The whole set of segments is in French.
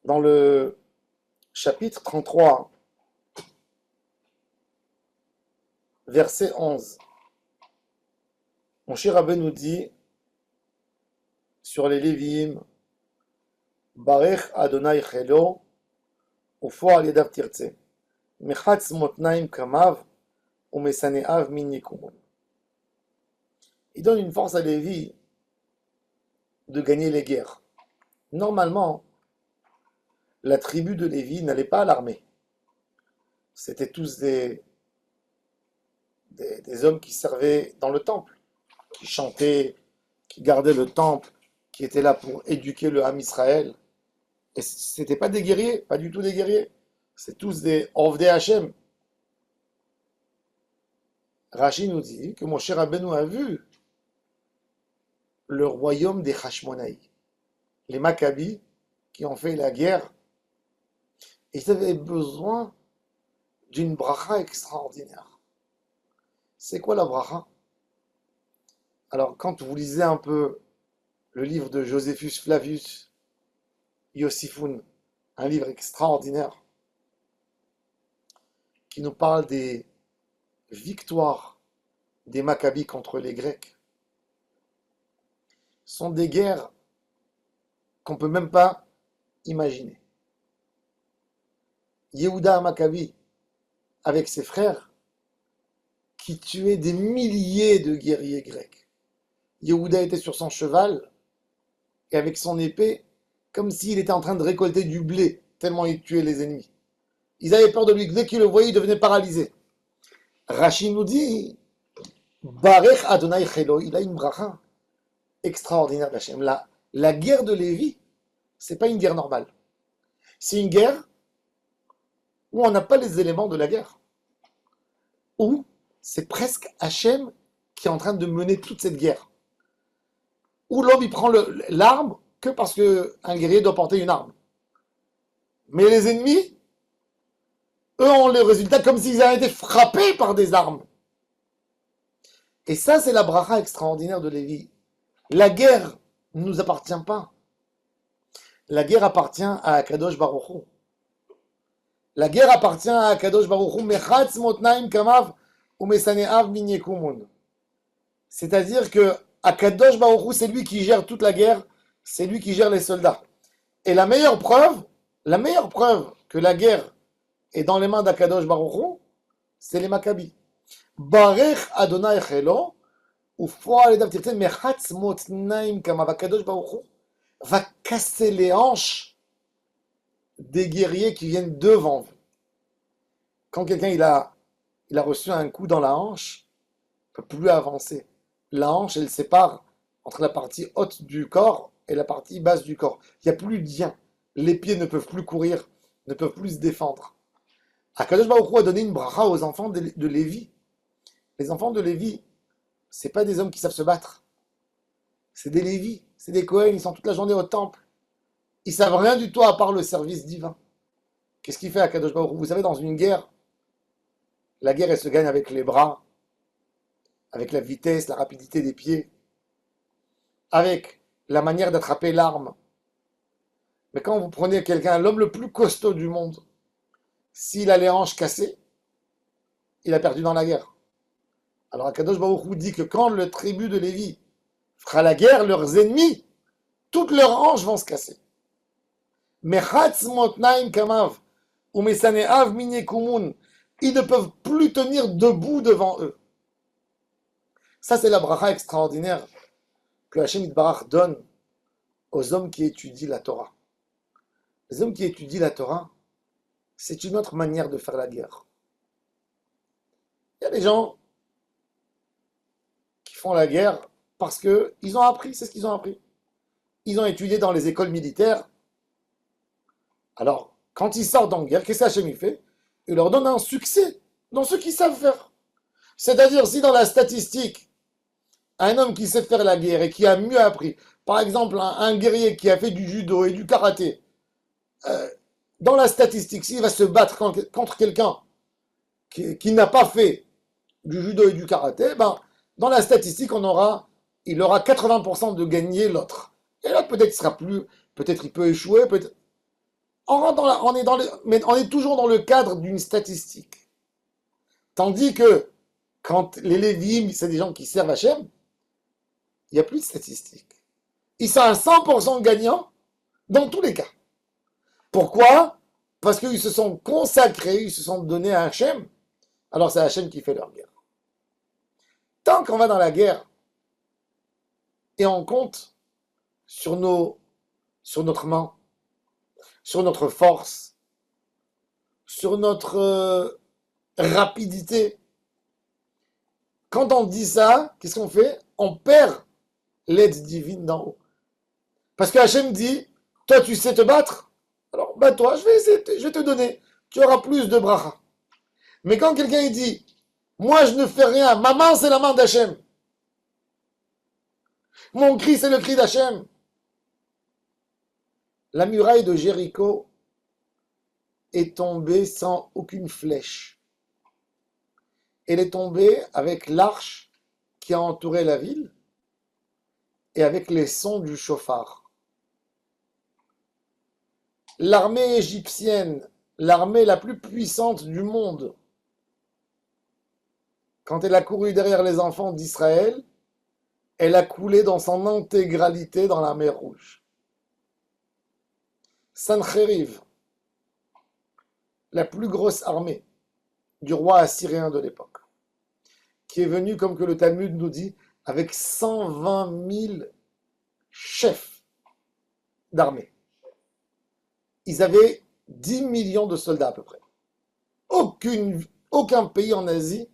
Dans le chapitre 33, verset 11, Moshe Rabbeinu nous dit sur les Lévi'im, Barech Adonai Chelo, Ufo al yadav tirtze, Mechatz motnaim kamav, Umesaneav min yikumun. Il donne une force à Lévi de gagner les guerres. Normalement, la tribu de Lévi n'allait pas à l'armée. C'était tous des hommes qui servaient dans le temple, qui chantaient, qui gardaient le temple, qui étaient là pour éduquer le Ham Israël. Et c'était pas des guerriers, pas du tout des guerriers. C'est tous des Ovdei Hashem. Rashi nous dit que Moshe Rabbeinu a vu le royaume des Hashmonaï, les Maccabis qui ont fait la guerre. Ils avaient besoin d'une bracha extraordinaire. C'est quoi la bracha? Alors, quand vous lisez un peu le livre de Josephus Flavius Iosifun, un livre extraordinaire qui nous parle des victoires des Maccabis contre les Grecs, sont des guerres qu'on ne peut même pas imaginer. Yehuda Maccabi, avec ses frères, qui tuaient des milliers de guerriers grecs. Yehuda était sur son cheval, et avec son épée, comme s'il était en train de récolter du blé, tellement il tuait les ennemis. Ils avaient peur de lui, dès qu'ils le voyaient, il devenait paralysé. Rashi nous dit, Barech Adonai Chelo, il a une bracha extraordinaire d'Hachem. La guerre de Lévi, c'est pas une guerre normale. C'est une guerre où on n'a pas les éléments de la guerre. Où c'est presque Hachem qui est en train de mener toute cette guerre. Où l'homme il prend l'arme que parce qu'un guerrier doit porter une arme. Mais les ennemis, eux ont le résultat comme s'ils avaient été frappés par des armes. Et ça, c'est la bracha extraordinaire de Lévi. La guerre ne nous appartient pas. La guerre appartient à Akadosh Baruch Hu. La guerre appartient à Akadosh Baruch Hu. Mechatz motnaim kamav umesaneav min yekumun. C'est-à-dire que Akadosh Baruch Hu, c'est lui qui gère toute la guerre, c'est lui qui gère les soldats. Et la meilleure preuve que la guerre est dans les mains d'Akadosh Baruch Hu, c'est les Maccabis. Barech Adonai Chelo, Mechatz motnaim kamav. Akadosh Baruch Hu va casser les hanches des guerriers qui viennent devant vous. Quand quelqu'un il a reçu un coup dans la hanche, il ne peut plus avancer. La hanche, elle sépare entre la partie haute du corps et la partie basse du corps. Il n'y a plus de lien. Les pieds ne peuvent plus courir, ne peuvent plus se défendre. Akadosh Baruch Hu a donné une bracha aux enfants de Lévi. Les enfants de Lévi, ce pas des hommes qui savent se battre. C'est des Lévis, c'est des Kohen, ils sont toute la journée au temple. Ils savent rien du tout à part le service divin. Qu'est-ce qu'il fait Akadosh Baruch Hu? Vous savez, dans une guerre, la guerre, elle se gagne avec les bras, avec la vitesse, la rapidité des pieds, avec la manière d'attraper l'arme. Mais quand vous prenez quelqu'un, l'homme le plus costaud du monde, s'il a les hanches cassées, il a perdu dans la guerre. Alors Akadosh Baruch Hu dit que quand le tribu de Lévi fera la guerre, leurs ennemis, toutes leurs hanches vont se casser. Mechatz motnaim kamav, umesaneav min yekumun. Ils ne peuvent plus tenir debout devant eux. Ça, c'est la bracha extraordinaire que Hachem Yitbarach donne aux hommes qui étudient la Torah. Les hommes qui étudient la Torah, c'est une autre manière de faire la guerre. Il y a des gens qui font la guerre parce qu'ils ont appris, c'est ce qu'ils ont appris. Ils ont étudié dans les écoles militaires. Alors, quand ils sortent en guerre, qu'est-ce qu'Hachem fait? Il leur donne un succès dans ce qu'ils savent faire. C'est-à-dire, si dans la statistique, un homme qui sait faire la guerre et qui a mieux appris, par exemple, un guerrier qui a fait du judo et du karaté, dans la statistique, s'il va se battre contre quelqu'un qui n'a pas fait du judo et du karaté, ben, dans la statistique, il aura 80% de gagner l'autre. Et là, peut-être il sera plus, peut-être il peut échouer, peut-être. On rentre on est mais on est toujours dans le cadre d'une statistique. Tandis que quand les Lévi'im, c'est des gens qui servent Hachem, il n'y a plus de statistiques. Ils sont à 100% gagnants dans tous les cas. Pourquoi? Parce qu'ils se sont consacrés, ils se sont donnés à Hachem. Alors c'est Hachem qui fait leur guerre. Tant qu'on va dans la guerre et on compte sur notre main, sur notre force, sur notre rapidité, quand on dit ça, qu'est-ce qu'on fait? On perd l'aide divine d'en haut. Parce que Hachem dit, toi tu sais te battre, alors bats-toi, je vais te donner, tu auras plus de bracha. Mais quand quelqu'un dit, moi je ne fais rien, ma main c'est la main d'Hachem, mon cri c'est le cri d'Hachem. La muraille de Jéricho est tombée sans aucune flèche. Elle est tombée avec l'arche qui a entouré la ville et avec les sons du chauffard. L'armée égyptienne, l'armée la plus puissante du monde, quand elle a couru derrière les enfants d'Israël, elle a coulé dans son intégralité dans la mer Rouge. Sancheriv, la plus grosse armée du roi assyrien de l'époque, qui est venue, comme que le Talmud nous dit, avec 120 000 chefs d'armée. Ils avaient 10 millions de soldats à peu près. Aucun pays en Asie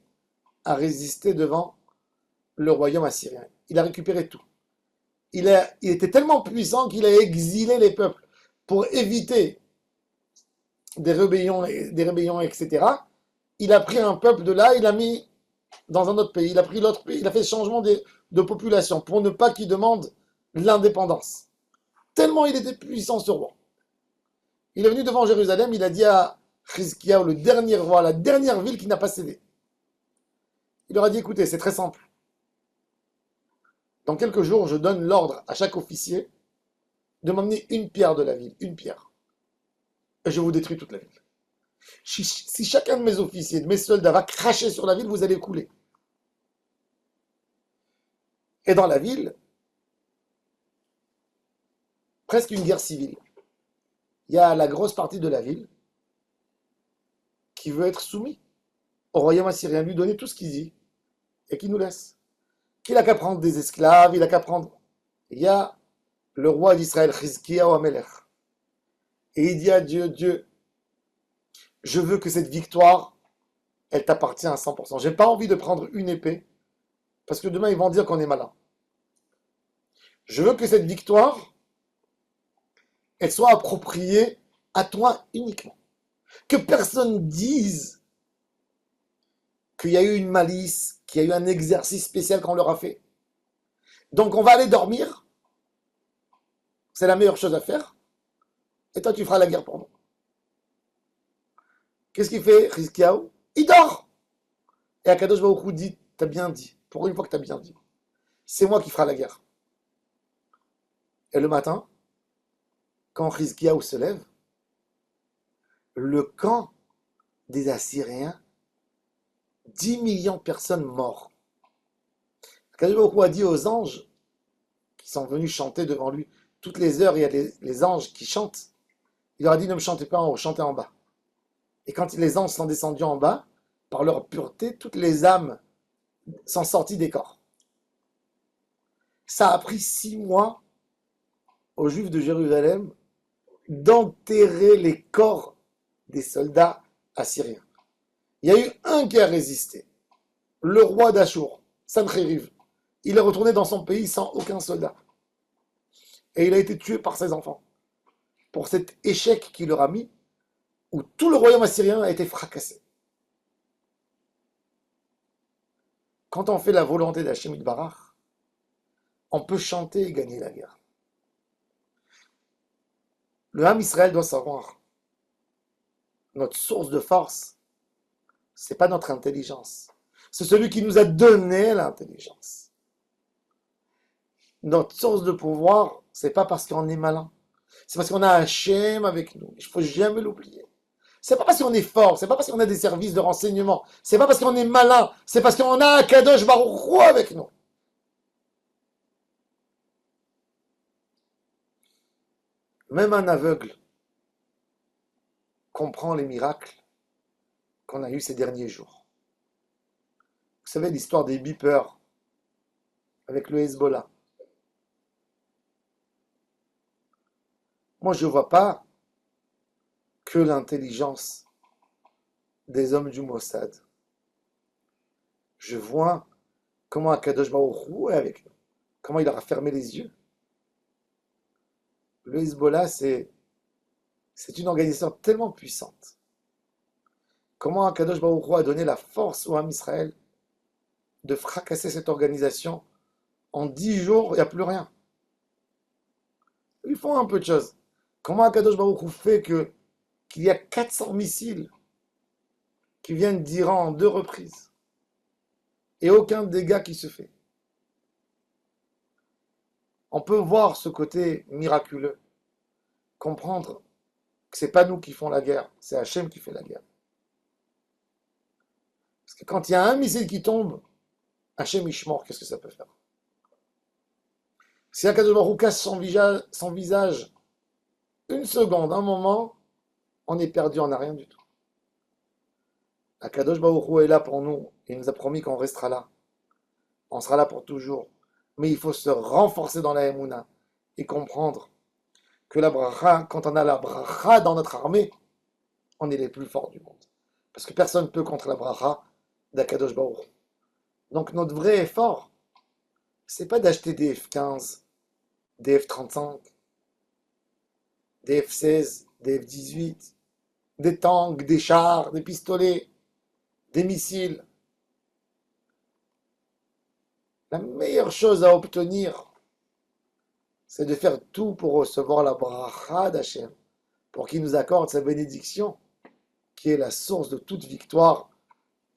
a résisté devant le royaume assyrien. Il a récupéré tout. Il était tellement puissant qu'il a exilé les peuples pour éviter des rébellions, etc. Il a pris un peuple de là, il l'a mis dans un autre pays. Il a pris l'autre pays, il a fait changement de population pour ne pas qu'il demande l'indépendance. Tellement il était puissant ce roi. Il est venu devant Jérusalem, il a dit à Chizkiyahu, le dernier roi, la dernière ville qui n'a pas cédé. Il leur a dit, écoutez, c'est très simple. Dans quelques jours, je donne l'ordre à chaque officier de m'emmener une pierre de la ville, une pierre. Et je vous détruis toute la ville. Si chacun de mes officiers, de mes soldats va cracher sur la ville, vous allez couler. Et dans la ville, presque une guerre civile. Il y a la grosse partie de la ville qui veut être soumis au royaume assyrien, lui donner tout ce qu'il dit et qui nous laisse. Qu'il n'a qu'à prendre des esclaves, il n'a qu'à prendre. Il y a le roi d'Israël, Chizkiyahu Amelech, et il dit à Dieu, Dieu, je veux que cette victoire, elle t'appartient à 100%. J'ai pas envie de prendre une épée, parce que demain ils vont dire qu'on est malin. Je veux que cette victoire, elle soit appropriée à toi uniquement. Que personne dise qu'il y a eu une malice, qu'il y a eu un exercice spécial qu'on leur a fait. Donc on va aller dormir, c'est la meilleure chose à faire, et toi tu feras la guerre pour nous. Qu'est-ce qu'il fait, Chizkiyahu? Il dort. Et Akadosh Baruch Hu dit, t'as bien dit, pour une fois que t'as bien dit, c'est moi qui ferai la guerre. Et le matin, quand Chizkiyahu se lève, le camp des Assyriens, 10 millions de personnes mortes. Akadosh Baruch Hu a dit aux anges qui sont venus chanter devant lui, toutes les heures, il y a les anges qui chantent. Il leur a dit, ne me chantez pas en haut, chantez en bas. Et quand les anges sont descendus en bas, par leur pureté, toutes les âmes sont sorties des corps. Ça a pris 6 mois aux Juifs de Jérusalem d'enterrer les corps des soldats assyriens. Il y a eu un qui a résisté, le roi d'Achour, Sancheriv. Il est retourné dans son pays sans aucun soldat. Et il a été tué par ses enfants. Pour cet échec qu'il leur a mis, où tout le royaume assyrien a été fracassé. Quand on fait la volonté d'Hachem Yitbarach, on peut chanter et gagner la guerre. Le Ham Israël doit savoir, notre source de force, c'est pas notre intelligence. C'est celui qui nous a donné l'intelligence. Notre source de pouvoir, c'est pas parce qu'on est malin. C'est parce qu'on a Hachem avec nous. Il ne faut jamais l'oublier. C'est pas parce qu'on est fort, c'est pas parce qu'on a des services de renseignement, c'est pas parce qu'on est malin, c'est parce qu'on a un Kadosh Baruch Hu avec nous. Même un aveugle comprend les miracles qu'on a eus ces derniers jours. Vous savez l'histoire des beepers avec le Hezbollah. Moi, je ne vois pas que l'intelligence des hommes du Mossad. Je vois comment Akadosh Baruch Hu est avec nous, comment il leur a fermé les yeux. Le Hezbollah, c'est une organisation tellement puissante. Comment Akadosh Baruch Hu a donné la force au Ham Israël de fracasser cette organisation en 10 jours, il n'y a plus rien. Ils font un peu de choses. Comment Akadosh Baruch Hu fait qu'il y a 400 missiles qui viennent d'Iran en 2 reprises et aucun dégât qui se fait. On peut voir ce côté miraculeux, comprendre que ce n'est pas nous qui font la guerre, c'est Hachem qui fait la guerre. Parce que quand il y a un missile qui tombe, Hachem Ishmor, qu'est-ce que ça peut faire? Si Akadosh Baruch Hu casse son visage une seconde, un moment, on est perdu, on n'a rien du tout. Akadosh Baruch Hu est là pour nous, il nous a promis qu'on restera là. On sera là pour toujours. Mais il faut se renforcer dans la Emouna et comprendre que la bracha, quand on a la bracha dans notre armée, on est les plus forts du monde. Parce que personne ne peut contre la bracha d'Akadosh Baruch Hu. Donc notre vrai effort, c'est pas d'acheter des F-15, des F-35, des F-16, des F-18, des tanks, des chars, des pistolets, des missiles. La meilleure chose à obtenir, c'est de faire tout pour recevoir la bracha d'Hachem, pour qu'il nous accorde sa bénédiction, qui est la source de toute victoire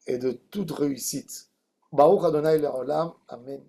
et de toute réussite. Baruch Adonai Le'olam, Amen.